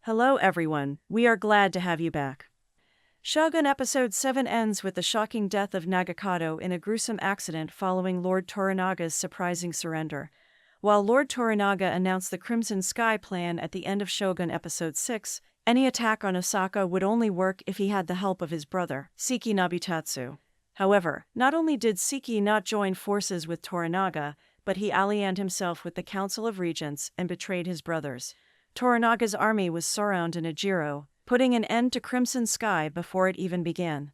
Hello everyone, we are glad to have you back. Shogun Episode 7 ends with the shocking death of Nagakado in a gruesome accident following Lord Toranaga's surprising surrender. While Lord Toranaga announced the Crimson Sky plan at the end of Shogun Episode 6, any attack on Osaka would only work if he had the help of his brother, Saeki Nobutatsu. However, not only did Saeki not join forces with Toranaga, but he allied himself with the Council of Regents and betrayed his brothers. Toranaga's army was surrounded in Ajiro, putting an end to Crimson Sky before it even began.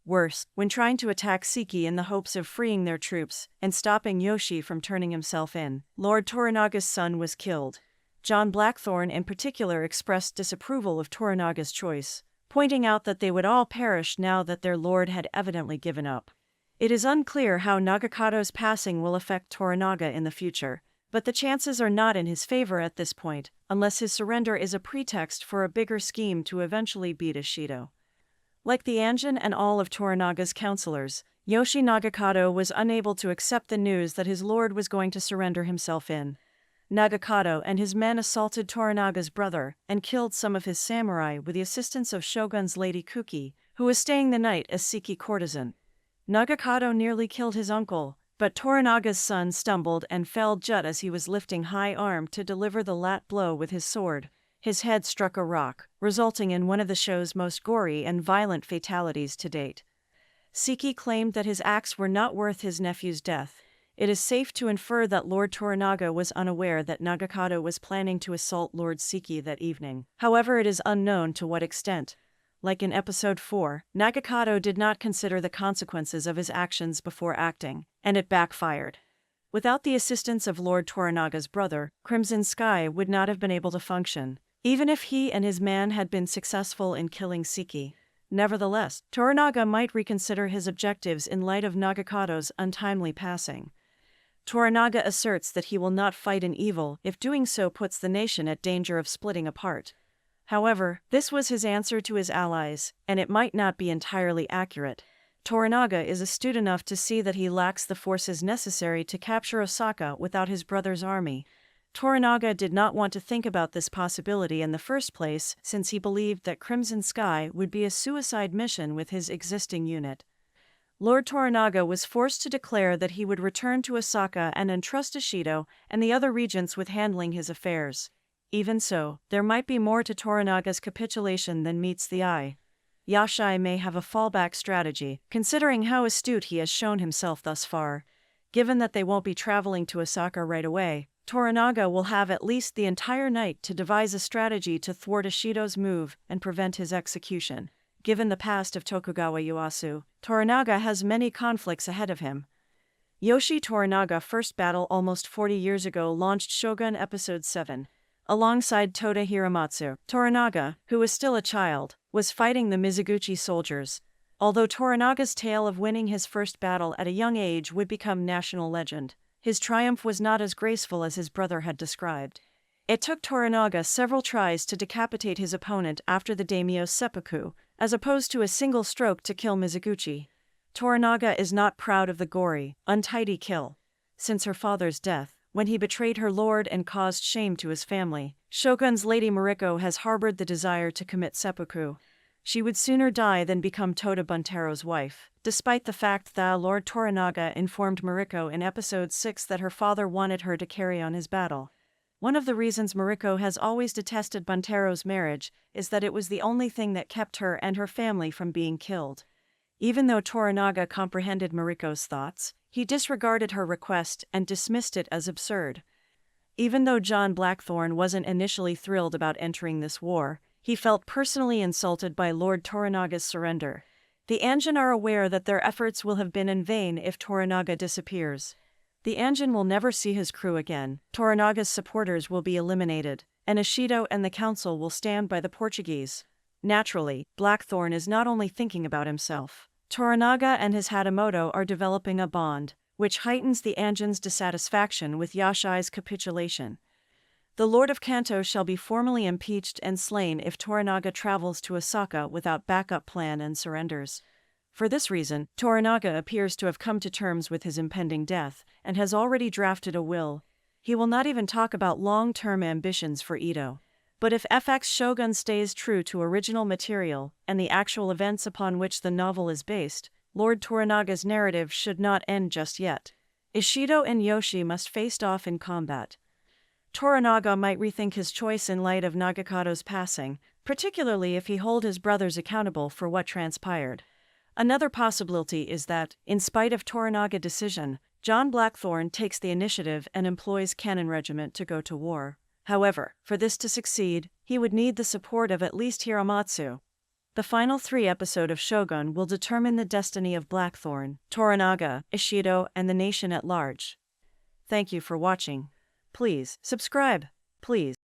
Worse, when trying to attack Saeki in the hopes of freeing their troops and stopping Yoshi from turning himself in, Lord Toranaga's son was killed. John Blackthorne in particular expressed disapproval of Toranaga's choice, pointing out that they would all perish now that their lord had evidently given up. It is unclear how Nagakado's passing will affect Toranaga in the future, but the chances are not in his favor at this point, unless his surrender is a pretext for a bigger scheme to eventually beat Ishido. Like the Anjin and all of Toranaga's counselors, Yoshi Nagakado was unable to accept the news that his lord was going to surrender himself in. Nagakado and his men assaulted Toranaga's brother and killed some of his samurai with the assistance of Shogun's Lady Kuki, who was staying the night as Saeki courtesan. Nagakado nearly killed his uncle, but Toranaga's son stumbled and fell just as he was lifting high arm to deliver the lat blow with his sword. His head struck a rock, resulting in one of the show's most gory and violent fatalities to date. Saeki claimed that his acts were not worth his nephew's death. It is safe to infer that Lord Toranaga was unaware that Nagakado was planning to assault Lord Saeki that evening. However, it is unknown to what extent. Like in Episode 4, Nagakado did not consider the consequences of his actions before acting, and it backfired. Without the assistance of Lord Toranaga's brother, Crimson Sky would not have been able to function, even if he and his man had been successful in killing Saeki. Nevertheless, Toranaga might reconsider his objectives in light of Nagakado's untimely passing. Toranaga asserts that he will not fight an evil if doing so puts the nation at danger of splitting apart. However, this was his answer to his allies, and it might not be entirely accurate. Toranaga is astute enough to see that he lacks the forces necessary to capture Osaka without his brother's army. Toranaga did not want to think about this possibility in the first place since he believed that Crimson Sky would be a suicide mission with his existing unit. Lord Toranaga was forced to declare that he would return to Osaka and entrust Ishido and the other regents with handling his affairs. Even so, there might be more to Toranaga's capitulation than meets the eye. Yashai may have a fallback strategy, considering how astute he has shown himself thus far. Given that they won't be traveling to Osaka right away, Toranaga will have at least the entire night to devise a strategy to thwart Ishido's move and prevent his execution. Given the past of Tokugawa Ieyasu, Toranaga has many conflicts ahead of him. Yoshi Toranaga first battle almost 40 years ago launched Shogun Episode 7. Alongside Toda Hiramatsu, Toranaga, who was still a child, was fighting the Mizuguchi soldiers. Although Toranaga's tale of winning his first battle at a young age would become national legend, his triumph was not as graceful as his brother had described. It took Toranaga several tries to decapitate his opponent after the daimyo's seppuku, as opposed to a single stroke to kill Mizuguchi. Toranaga is not proud of the gory, untidy kill. Since her father's death, when he betrayed her lord and caused shame to his family, Shogun's Lady Mariko has harbored the desire to commit seppuku. She would sooner die than become Toda Buntaro's wife, despite the fact that Lord Toranaga informed Mariko in Episode 6 that her father wanted her to carry on his battle. One of the reasons Mariko has always detested Buntaro's marriage is that it was the only thing that kept her and her family from being killed. Even though Toranaga comprehended Mariko's thoughts, he disregarded her request and dismissed it as absurd. Even though John Blackthorne wasn't initially thrilled about entering this war, he felt personally insulted by Lord Toranaga's surrender. The Anjin are aware that their efforts will have been in vain if Toranaga disappears. The Anjin will never see his crew again, Toranaga's supporters will be eliminated, and Ishido and the council will stand by the Portuguese. Naturally, Blackthorne is not only thinking about himself. Toranaga and his Hatamoto are developing a bond, which heightens the Anjin's dissatisfaction with Yashai's capitulation. The Lord of Kanto shall be formally impeached and slain if Toranaga travels to Osaka without backup plan and surrenders. For this reason, Toranaga appears to have come to terms with his impending death, and has already drafted a will. He will not even talk about long-term ambitions for Edo. But if FX Shogun stays true to original material and the actual events upon which the novel is based, Lord Toranaga's narrative should not end just yet. Ishido and Yoshi must face off in combat. Toranaga might rethink his choice in light of Nagakado's passing, particularly if he holds his brothers accountable for what transpired. Another possibility is that, in spite of Toranaga's decision, John Blackthorne takes the initiative and employs Cannon Regiment to go to war. However, for this to succeed, he would need the support of at least Hiramatsu. The final 3 episodes of Shogun will determine the destiny of Blackthorne, Toranaga, Ishido, and the nation at large. Thank you for watching. Please subscribe. Please.